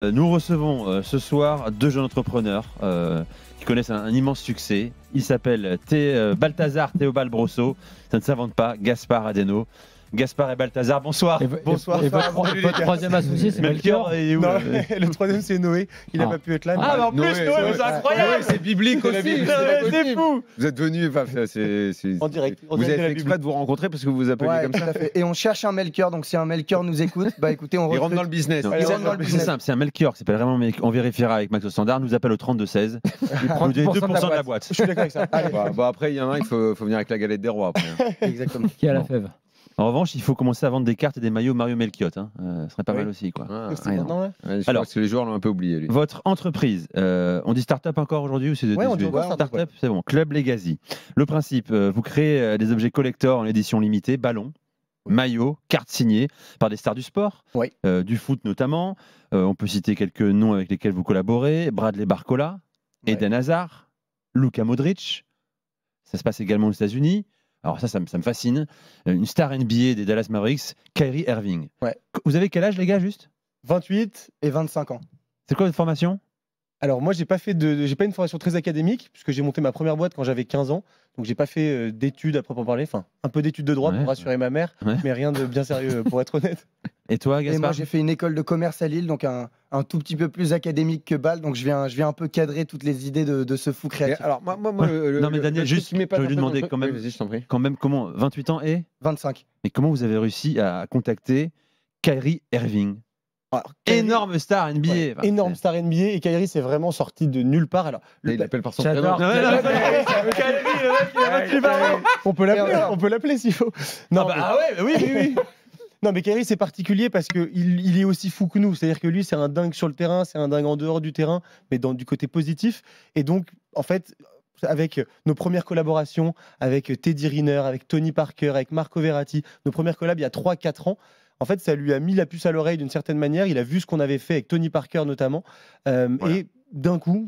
Nous recevons ce soir deux jeunes entrepreneurs qui connaissent un immense succès. Ils s'appellent Balthazar Théobald Brosseau, ça ne s'invente pas, Gaspard Adeno. Gaspard et Balthazar, bonsoir. Bonsoir. Et votre troisième associé, c'est Melchior. Le troisième, c'est Noé. Il n'a pas pu être là. Ah, mais en plus, Noé, c'est incroyable. C'est biblique aussi. C'est fou. Vous êtes venus, En direct. Vous avez fait exprès de vous rencontrer parce que vous vous appelez comme ça. Et on cherche un Melchior, donc si un Melchior nous écoute, bah écoutez, on rentre dans le business. C'est simple, c'est un Melchior qui s'appelle vraiment Melchior. On vérifiera avec Max au standard, nous appelle au 3216. Il prend 2% de la boîte. Je suis d'accord avec ça. Bon, après, il y en a un, il faut venir avec la galette des rois. Exactement. Qui a la fève. En revanche, il faut commencer à vendre des cartes et des maillots Mario Melchiot. Ce serait pas mal aussi, quoi. Alors, les joueurs l'ont un peu oublié, lui. Votre entreprise, on dit start-up encore aujourd'hui ou c'est on dit start-up, c'est bon. Club Legacy. Le principe, vous créez des objets collector en édition limitée, ballons, maillots, cartes signées par des stars du sport, du foot notamment. On peut citer quelques noms avec lesquels vous collaborez. Bradley Barcola, Eden Hazard, Luka Modric. Ça se passe également aux États-Unis. Alors ça me fascine. Une star NBA des Dallas Mavericks, Kyrie Irving. Vous avez quel âge, les gars, juste 28 et 25 ans. C'est quoi votre formation? Alors moi, j'ai pas une formation très académique, puisque j'ai monté ma première boîte quand j'avais 15 ans. Donc j'ai pas fait d'études à proprement parler. Enfin, un peu d'études de droit pour rassurer ma mère, mais rien de bien sérieux, pour être honnête. Et toi, Gaspard? Et moi, j'ai fait une école de commerce à Lille, donc un tout petit peu plus académique que Bâle. Donc je viens un peu cadrer toutes les idées de ce fou créatif. Alors moi non mais Daniel, juste, je vais lui demander quand même comment 28 ans et 25. Et comment vous avez réussi à contacter Kyrie Irving? Énorme star NBA. Énorme star NBA, et Kyrie c'est vraiment sorti de nulle part. Alors, il appelle par son prénom. On peut l'appeler s'il faut. Non, oui. Non, mais Kyrie, c'est particulier parce qu'il est aussi fou que nous. C'est-à-dire que lui, c'est un dingue sur le terrain, c'est un dingue en dehors du terrain, mais du côté positif. Et donc, en fait, avec nos premières collaborations, avec Teddy Riner, avec Tony Parker, avec Marco Verratti, nos premières collabs il y a 3-4 ans, en fait, ça lui a mis la puce à l'oreille d'une certaine manière. Il a vu ce qu'on avait fait avec Tony Parker notamment. Et d'un coup,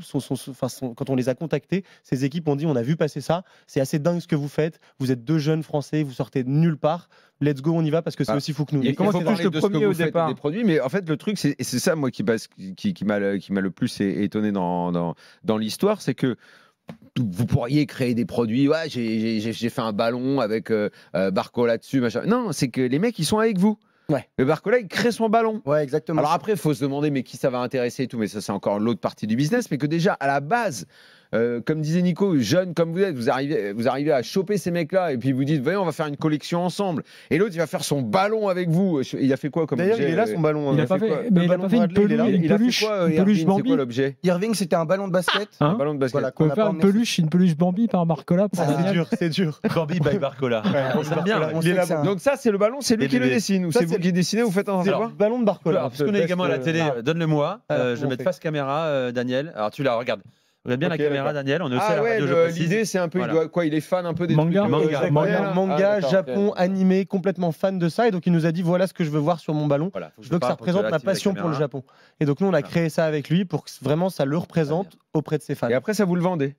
quand on les a contactés, ces équipes ont dit, on a vu passer ça, c'est assez dingue ce que vous faites, vous êtes deux jeunes Français, vous sortez de nulle part, let's go, on y va parce que c'est aussi fou que nous. Et comment c'est touche le premier au départ des produits, mais en fait le truc, c'est ça moi qui m'a le plus étonné dans l'histoire, c'est que vous pourriez créer des produits, j'ai fait un ballon avec Barcola dessus, machin. Non, c'est que les mecs, ils sont avec vous. Le Barcola, il crée son ballon. Exactement. Alors après, il faut se demander, mais qui ça va intéresser et tout, mais ça, c'est encore l'autre partie du business. Mais que déjà, à la base, comme disait Nico, jeune comme vous êtes, vous arrivez à choper ces mecs-là et puis vous dites, voyez, on va faire une collection ensemble. Et l'autre, il va faire son ballon avec vous. Il a fait quoi comme objet? D'ailleurs, il est là, son ballon. Il a pas fait une peluche Bambi. C'est quoi l'objet? Irving, c'était un ballon de basket. Un ballon de basket. Voilà, on peut faire une peluche Bambi par Barcola. C'est dur. Bambi by Barcola. Donc ça, c'est le ballon, c'est lui qui le dessine ou c'est vous qui dessinez, vous faites un ballon de Barcola. Parce qu'on est également à la télé, donne-le-moi. Je vais mettre face caméra, Daniel. Alors tu la regardes. Regarde bien la caméra, Daniel. On est aussi à la radio. L'idée, c'est un peu, il est fan un peu des manga, Japon, animé, complètement fan de ça. Et donc, il nous a dit, voilà ce que je veux voir sur mon ballon. Je veux que ça représente ma passion pour le Japon. Et donc, nous, on a créé ça avec lui pour que vraiment ça le représente auprès de ses fans. Et après, ça vous le vendez?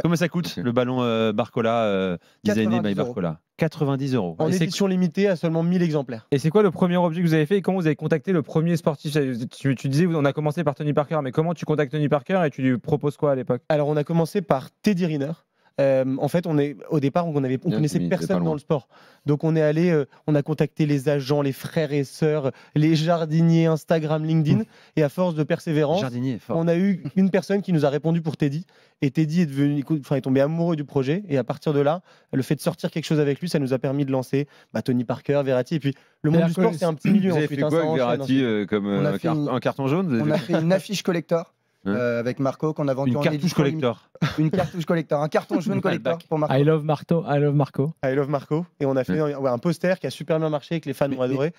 Comment ça coûte le ballon Barcola designé by Barcola? 90 €. En édition limitée à seulement 1000 exemplaires. Et c'est quoi le premier objet que vous avez fait et comment vous avez contacté le premier sportif? Tu disais, on a commencé par Tony Parker, mais comment tu contactes Tony Parker et tu lui proposes quoi à l'époque? Alors, on a commencé par Teddy Riner. En fait, au départ, on connaissait personne dans le sport. Donc, on est allé, on a contacté les agents, les frères et sœurs, les jardiniers, Instagram, LinkedIn. Et à force de persévérance, on a eu une personne qui nous a répondu pour Teddy. Et Teddy est tombé amoureux du projet. Et à partir de là, le fait de sortir quelque chose avec lui, ça nous a permis de lancer Tony Parker, Verratti. Et puis, le monde du sport, c'est un petit milieu. Vous avez fait quoi avec Verratti comme un carton jaune? On a fait une affiche collector. Avec Marco qu'on a vendu en cartouche collector. Une cartouche collector, un carton jaune collector pour Marco. I love Marco. Et on a fait un poster qui a super bien marché, que les fans ont adoré.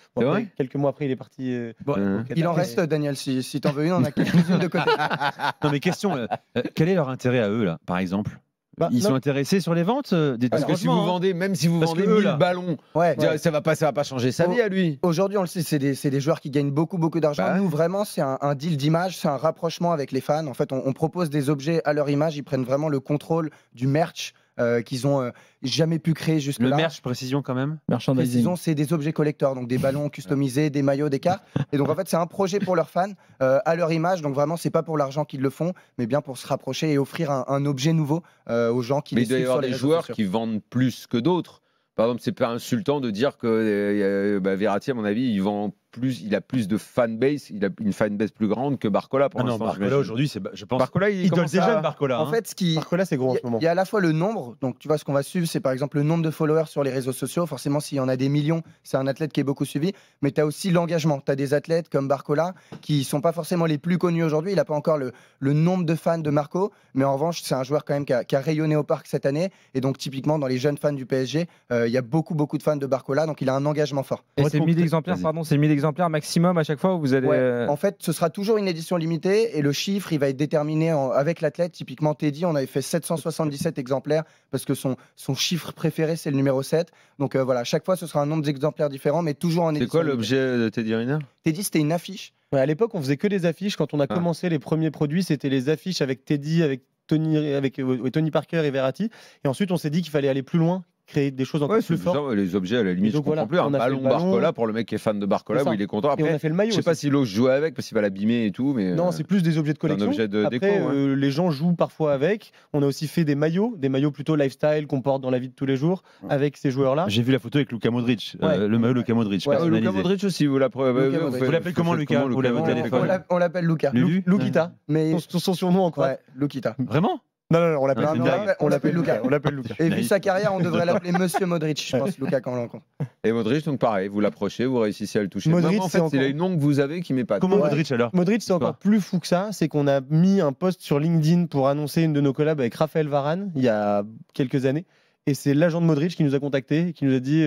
Quelques mois après, il est parti. Il en reste, Daniel, si t'en veux une, on a quelques-unes de côté. Non mais question, quel est leur intérêt à eux là, par exemple? Ils sont intéressés sur les ventes parce que si vous vendez, même si vous vendez 1000 ballons, ça va pas changer sa vie à lui. Aujourd'hui, on le sait, c'est des joueurs qui gagnent beaucoup d'argent. Nous, vraiment, c'est un deal d'image, c'est un rapprochement avec les fans. En fait, on propose des objets à leur image. Ils prennent vraiment le contrôle du merch, qu'ils ont jamais pu créer jusque-là. Le merch, précision quand même. Précision, c'est des objets collecteurs, donc des ballons customisés, des maillots, des cartes. Et donc en fait, c'est un projet pour leurs fans, à leur image. Donc vraiment, c'est pas pour l'argent qu'ils le font, mais bien pour se rapprocher et offrir un objet nouveau aux gens qui les suivent. Mais il doit y avoir des joueurs qui vendent plus que d'autres. Par exemple, c'est pas insultant de dire que Verratti, à mon avis, il a plus de fanbase, il a une fanbase plus grande que Barcola pour l'instant. Barcola aujourd'hui, je pense. Barcola, il donne des jeunes, Barcola. En fait, Barcola, c'est gros en ce moment. Il y a à la fois le nombre, donc tu vois, ce qu'on va suivre, c'est par exemple le nombre de followers sur les réseaux sociaux. Forcément, s'il y en a des millions, c'est un athlète qui est beaucoup suivi. Mais tu as aussi l'engagement. Tu as des athlètes comme Barcola qui sont pas forcément les plus connus aujourd'hui. Il n'a pas encore le nombre de fans de Marco, mais en revanche, c'est un joueur quand même qui a rayonné au parc cette année. Et donc, typiquement, dans les jeunes fans du PSG, il y a beaucoup de fans de Barcola, donc il a un engagement fort. Et c'est 1000 exemplaires, c'est 1000 exemplaires maximum à chaque fois où vous allez. En fait, ce sera toujours une édition limitée et le chiffre, il va être déterminé avec l'athlète. Typiquement, Teddy, on avait fait 777 exemplaires parce que son chiffre préféré, c'est le numéro 7. Donc voilà, à chaque fois, ce sera un nombre d'exemplaires différents, mais toujours en édition. C'est quoi l'objet de Teddy Riner? Teddy, c'était une affiche. Ouais, à l'époque, on faisait que des affiches. Quand on a commencé les premiers produits, c'était les affiches avec Teddy, avec Tony Parker et Verratti. Et ensuite, on s'est dit qu'il fallait aller plus loin, créer des choses encore plus fortes. Les objets, à la limite, je comprends plus. Un ballon Barcola, pour le mec qui est fan de Barcola, où il est content. Après, et on a fait le maillot. Je sais pas si l'autre jouait avec parce qu'il va l'abîmer et tout. Mais non, c'est plus des objets de collection. Un objet de Après, déco, les gens jouent parfois avec. On a aussi fait des maillots plutôt lifestyle qu'on porte dans la vie de tous les jours avec ces joueurs-là. J'ai vu la photo avec Luka Modric, le maillot Luka Modric. Luka Modric aussi, vous l'appelez. Vous l'appelez comment, Luka? Vous l'avez au téléphone? On l'appelle Luka. Lukita. Mais son surnom encore. Lukita. Vraiment? Non, on l'appelle Luka. Et vu sa carrière, on devrait l'appeler Monsieur Modric, je pense, Luka, quand on l'encontre. Et Modric, donc pareil, vous l'approchez, vous réussissez à le toucher. Modric, en fait, c'est les noms que vous avez qui m'épatent. Comment Modric alors? Modric, c'est encore plus fou que ça. C'est qu'on a mis un post sur LinkedIn pour annoncer une de nos collabs avec Raphaël Varane il y a quelques années. Et c'est l'agent de Modric qui nous a contacté et qui nous a dit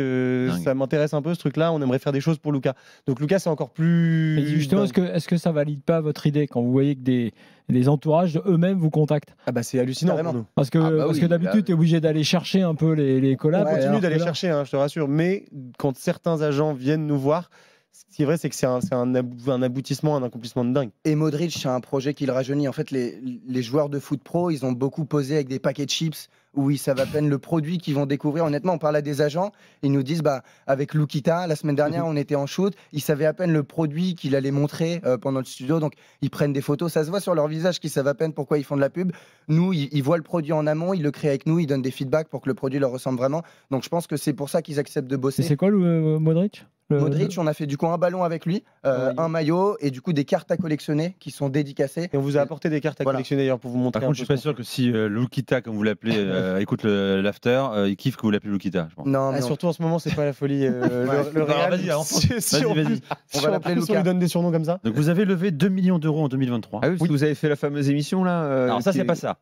ça m'intéresse un peu ce truc-là, on aimerait faire des choses pour Luka. Donc Luka, c'est encore plus. Et justement, est-ce que ça valide pas votre idée quand vous voyez que des entourages eux-mêmes vous contactent? Ah bah c'est hallucinant pour nous. Parce que d'habitude, tu es obligé d'aller chercher un peu les collabs. On continue d'aller chercher, je te rassure. Mais quand certains agents viennent nous voir, ce qui est vrai, c'est que c'est un aboutissement, un accomplissement de dingue. Et Modric, c'est un projet qui le rajeunit. En fait, les joueurs de foot pro, ils ont beaucoup posé avec des paquets de chips où ils savent à peine le produit qu'ils vont découvrir. Honnêtement, on parle à des agents, ils nous disent, avec Lukita, la semaine dernière, on était en shoot, ils savaient à peine le produit qu'il allait montrer pendant le studio, donc ils prennent des photos, ça se voit sur leur visage qu'ils savent à peine pourquoi ils font de la pub. Nous, ils voient le produit en amont, ils le créent avec nous, ils donnent des feedbacks pour que le produit leur ressemble vraiment. Donc je pense que c'est pour ça qu'ils acceptent de bosser. Et c'est quoi le Modric? Modric, on a fait du coup un ballon avec lui, un maillot et du coup des cartes à collectionner qui sont dédicacées. Et on vous a apporté des cartes à collectionner d'ailleurs pour vous montrer. Par contre, je suis pas sûr que si Lukita, comme vous l'appelez, écoute l'after, il kiffe que vous l'appelez Lukita. Non, mais surtout en ce moment, c'est pas la folie. Le Real, vas-y. On va l'appeler Luka. On lui donne des surnoms comme ça. Donc vous avez levé 2 millions d'euros en 2023. Ah oui, parce que vous avez fait la fameuse émission là. Alors ça, c'est pas ça.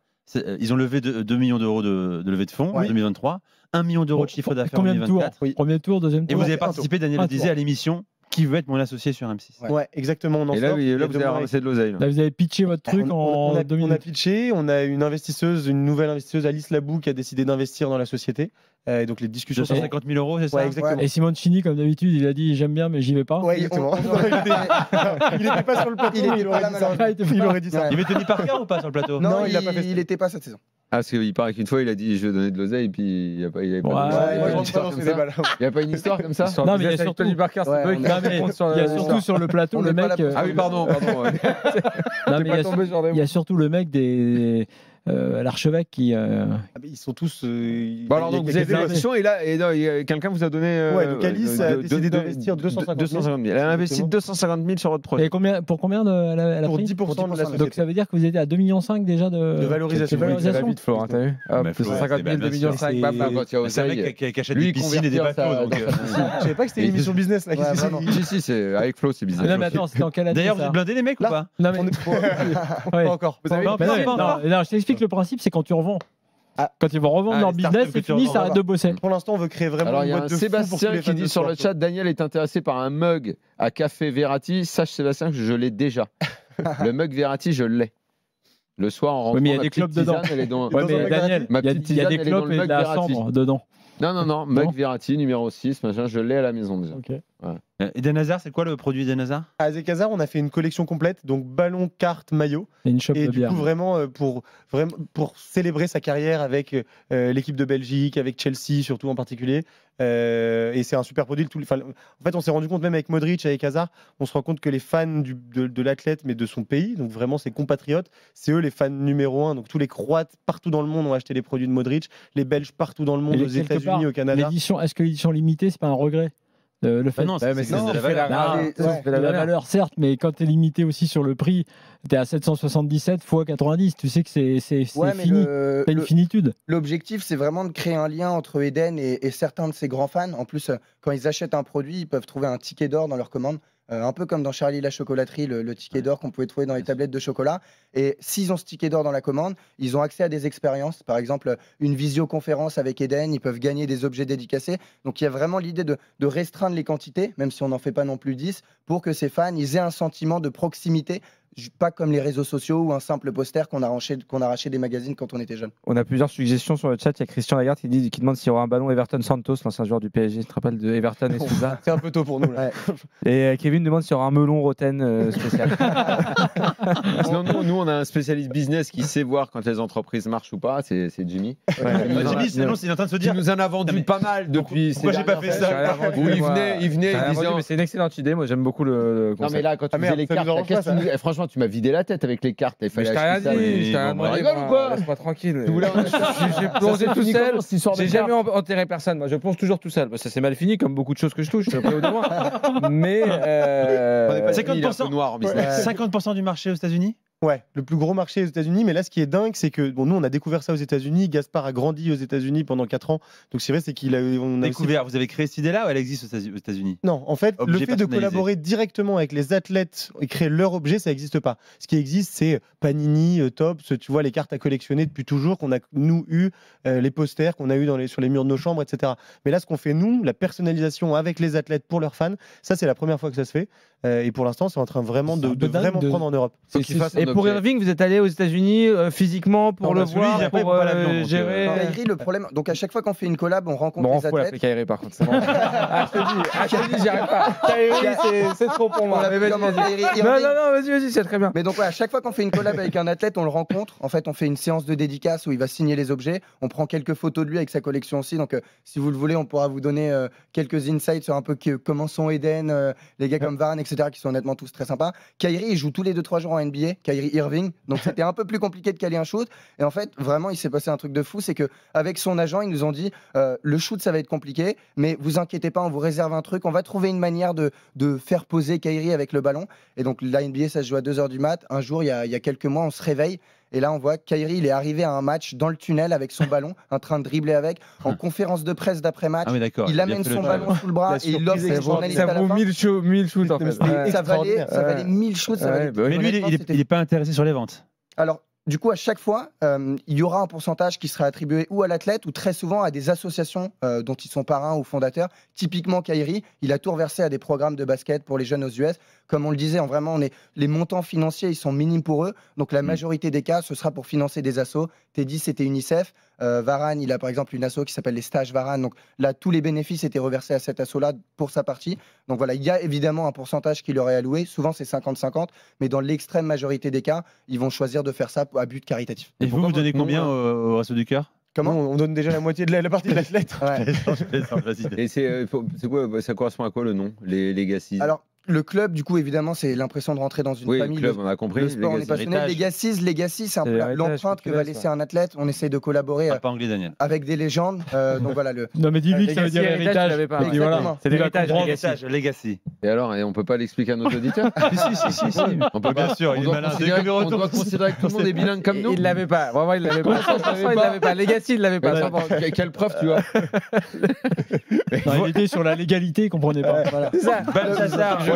Ils ont levé 2 millions d'euros de levée de fonds en 2023, 1 million d'euros de chiffre d'affaires en 2024. Premier tour, deuxième tour. Et vous avez participé, Daniel le disait, à l'émission Qui veut être mon associé sur M6. Ouais, exactement. Et là, vous avez ramassé de l'oseille. Là, vous avez pitché votre truc on a pitché, on a une nouvelle investisseuse, Alice Labou, qui a décidé d'investir dans la société. Et donc les discussions. 250 000 euros, c'est ça? Ouais, exactement. Et Simoncini, comme d'habitude, il a dit j'aime bien, mais j'y vais pas. Ouais, exactement. Il n'était pas sur le plateau. Il aurait dit ça. Il y avait Tony Parker ou pas sur le plateau? Non, il n'était pas cette saison. Ah, parce qu'il paraît qu'une fois, il a dit je vais donner de l'oseille, et puis il n'y a pas une histoire comme ça. Il n'y a pas une histoire comme ça? Non, mais il y a surtout Tony Parker, il y a surtout sur le plateau le mec. Ah oui, pardon. Il y a surtout le mec des. L'archevêque qui. Ils sont tous. Bon, alors, donc, vous avez fait l'investissement et là, quelqu'un vous a donné. Ouais, donc Alice a décidé d'investir 250 000. Elle a investi 250 000 sur votre projet. Et pour combien elle a Pour pris 10% de la société. Donc ça veut dire que vous étiez à 2,5 millions déjà de valorisation. Ça va vite, Florent, t'as vu 250 000, 2,5 millions. C'est un mec qui achète des piscines et des bateaux. Je savais pas que c'était une émission business là. Si, c'est avec Flo, c'est business. Non, mais attends, c'était en quelle année? D'ailleurs, vous êtes blindés les mecs ou pas? Non, pas encore. Non, je t'explique le principe, c'est quand tu revends. Quand ils vont revendre leur business, c'est fini, ça arrête de bosser. Pour l'instant, on veut créer vraiment. Alors, il y a un Sébastien qui dit sur le chat Daniel est intéressé par un mug à café Verratti. Sache, Sébastien, que je l'ai déjà. Le mug Verratti, je l'ai. Le soir, en rentrant, mais il y a des clubs dedans. Ouais, mais Daniel, il y a des clubs et de la chambre dedans. Non, mug Verratti, numéro 6, machin, je l'ai à la maison déjà. Eden Hazard, c'est quoi le produit Eden Hazard? Avec Hazard, on a fait une collection complète, donc ballon, carte, maillot. Et une chope de du bière. coup, vraiment pour célébrer sa carrière avec l'équipe de Belgique, avec Chelsea surtout en particulier. Et c'est un super produit. En fait, on s'est rendu compte, même avec Modric, avec Hazard, on se rend compte que les fans de l'athlète, mais de son pays, donc vraiment ses compatriotes, c'est eux les fans numéro 1. Donc tous les Croates partout dans le monde ont acheté les produits de Modric, les Belges partout dans le monde, aux États-Unis, au Canada. Est-ce que l'édition limitée, c'est pas un regret? Le fait. Non, c'est de la valeur, certes, mais quand tu es limité aussi sur le prix, tu es à 777 x 90, tu sais que c'est fini, t'as une finitude. L'objectif, c'est vraiment de créer un lien entre Eden et certains de ses grands fans. En plus, quand ils achètent un produit, ils peuvent trouver un ticket d'or dans leur commande. Un peu comme dans Charlie la chocolaterie, le ticket d'or qu'on pouvait trouver dans les tablettes de chocolat. Et s'ils ont ce ticket d'or dans la commande, ils ont accès à des expériences. Par exemple, une visioconférence avec Eden, ils peuvent gagner des objets dédicacés. Donc il y a vraiment l'idée de restreindre les quantités, même si on n'en fait pas non plus 10, pour que ces fans ils aient un sentiment de proximité. Pas comme les réseaux sociaux ou un simple poster qu'on arrachait des magazines quand on était jeune. On a plusieurs suggestions sur le chat. Il y a Christian Lagarde qui demande s'il y aura un ballon Everton Santos, l'ancien joueur du PSG. Tu te rappelles de Everton et Souza? C'est un peu tôt pour nous. Là. Et Kevin demande s'il y aura un melon Roten spécial. Sinon, nous, on a un spécialiste business qui sait voir quand les entreprises marchent ou pas. C'est Jimmy. Jimmy, sinon, il est en train de se dire. Il nous en a vendu pas mal depuis. Pourquoi j'ai pas fait ça? Où il venait, il disait. Mais c'est une excellente idée. Moi, j'aime beaucoup le concept. Non, mais là, quand tu faisais les cartes, franchement, tu m'as vidé la tête avec les cartes. Je t'ai rien dit, je t'ai rien demandé. Rigole ou quoi? Laisse-moi tranquille. J'ai plongé tout seul. J'ai jamais enterré personne. Moi, je plonge toujours tout seul. Ça s'est mal fini, comme beaucoup de choses que je touche. Mais 50% du marché aux États-Unis. Ouais, le plus gros marché aux États-Unis. Mais là, ce qui est dingue, c'est que nous, on a découvert ça aux États-Unis. Gaspard a grandi aux États-Unis pendant 4 ans. Donc, c'est vrai, c'est qu'il a découvert. Vous avez créé cette idée-là ou elle existe aux États-Unis? Non, en fait, le fait de collaborer directement avec les athlètes et créer leur objet, ça n'existe pas. Ce qui existe, c'est Panini, Topps, tu vois, les cartes à collectionner depuis toujours, qu'on a, nous, eu, les posters qu'on a eu sur les murs de nos chambres, etc. Mais là, ce qu'on fait, nous, la personnalisation avec les athlètes pour leurs fans, ça, c'est la première fois que ça se fait. Et pour l'instant, c'est en train vraiment de prendre en Europe. Et pour Irving, vous êtes allé aux États-Unis physiquement pour le voir, pour gérer. Kairi, le problème, donc à chaque fois qu'on fait une collab, on rencontre les athlètes. On va Kairi par contre. Je te dis, j'y arrive pas. Kairi, c'est trop pour moi. Non, vas-y, c'est très bien. Mais donc à chaque fois qu'on fait une collab avec un athlète, on le rencontre. En fait, on fait une séance de dédicace où il va signer les objets. On prend quelques photos de lui avec sa collection aussi. Donc si vous le voulez, on pourra vous donner quelques insights sur un peu comment sont Eden, les gars comme Varane, etc., qui sont honnêtement tous très sympas. Kairi, il joue tous les 2-3 jours en NBA. Kairi Irving, donc c'était un peu plus compliqué de caler un shoot. Et en fait, vraiment, il s'est passé un truc de fou, c'est que avec son agent, ils nous ont dit le shoot, ça va être compliqué, mais vous inquiétez pas, on vous réserve un truc, on va trouver une manière de faire poser Kairi avec le ballon. Et donc la NBA, ça se joue à 2h du mat. Un jour, il y a quelques mois, on se réveille. Et là, on voit Kairi, il est arrivé à un match dans le tunnel avec son ballon, en train de dribbler avec, en conférence de presse d'après-match. Ah oui, il amène son ballon sous le bras et il l'offre aux journalistes à la fin. Ça vaut 1000 shoots en fait. Ça valait 1000 shoots. Mais lui, il n'est pas intéressé sur les ventes. Alors, du coup, à chaque fois, il y aura un pourcentage qui sera attribué ou à l'athlète ou très souvent à des associations dont ils sont parrains ou fondateurs. Typiquement, Kairi, il a tout reversé à des programmes de basket pour les jeunes aux US. Comme on le disait, les montants financiers, ils sont minimes pour eux. Donc, la majorité des cas, ce sera pour financer des assos. Teddy, c'était UNICEF. Varane, il a par exemple une asso qui s'appelle les Stages Varane. Donc là, tous les bénéfices étaient reversés à cet asso-là pour sa partie. Donc voilà, il y a évidemment un pourcentage qui leur est alloué. Souvent, c'est 50-50. Mais dans l'extrême majorité des cas, ils vont choisir de faire ça à but caritatif. Et vous donnez combien au Resto du Cœur? Comment on donne déjà la moitié de la partie de l'athlète. Et c'est quoi, ça correspond à quoi le nom, les Legacies? Alors, le club, du coup, évidemment, c'est l'impression de rentrer dans une famille. Le club, on a compris. Le sport, on est passionné. Legacy, c'est un peu l'empreinte que va laisser un athlète. On essaye de collaborer avec des légendes. Donc voilà. Non, mais dis-lui que ça veut dire héritage. C'est l'héritage, Legacy. Et alors, on peut pas l'expliquer à nos auditeurs? Si. On peut bien sûr. On doit considérer que tout le monde est bilingue comme nous. Il l'avait pas. Vraiment, il l'avait pas. Legacy, il l'avait pas. Quelle preuve, tu vois? Il était sur la légalité, il comprenait pas. C'est ça.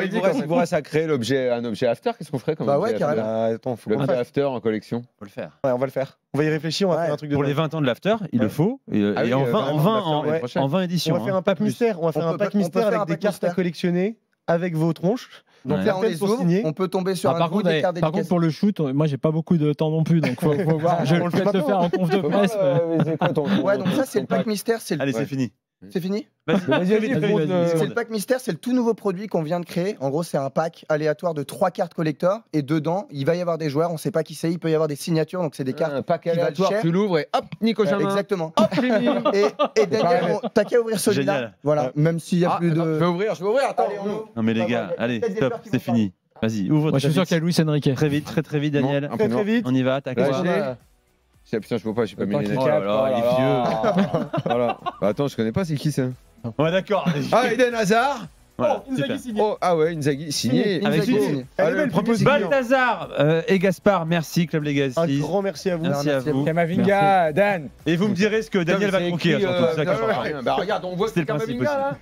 Il vous reste à créer un objet after. Qu'est-ce qu'on ferait comme objet carrément. L'objet after en collection. On peut le faire. Ouais, on va le faire. On va y réfléchir. On va faire un truc pour les 20 ans de l'after. Il le faut. Et en 20 éditions. On va faire un pack mystère. On va faire un pack mystère avec des cartes à collectionner avec vos tronches. Donc là, on les ouvre, on peut tomber sur un gros des cartes dédicacées. Par contre, pour le shoot, moi, j'ai pas beaucoup de temps non plus, donc faut voir. Je vais peut-être le faire en conf de presse. Ouais, donc ça, c'est le pack mystère. Allez, c'est fini. C'est fini? Vas-y, C'est le pack mystère, c'est le tout nouveau produit qu'on vient de créer. En gros, c'est un pack aléatoire de 3 cartes collector et dedans, il va y avoir des joueurs, on ne sait pas qui c'est, il peut y avoir des signatures, donc c'est des cartes. Un pack aléatoire, tu l'ouvres et hop, Nico Jamin. Exactement. Hop, j'ai mis. Et Daniel, t'as qu'à ouvrir celui-là. Voilà, même s'il n'y a plus de. Je vais ouvrir, attends. Non mais les gars, allez, stop, c'est fini. Vas-y, ouvre. Moi, je suis sûr qu'il y a Luis Enrique. Très vite, Daniel. Très vite. On y va, t'as quoi? Putain, je vois pas, j'ai pas mis les Oh là là, il est vieux. Voilà. Bah, attends, je connais pas, c'est qui ça? Ouais, d'accord. Ah, Eden Hazard. Voilà, super. Ah ouais, Inzaghi signé. Avec Balthazar et Gaspard, merci Club Legacy. Un grand merci à vous. Merci à vous. Kamavinga, Dan. Et vous me direz ce que Daniel va croquer. Bah regarde, on voit que c'est Kamavinga là.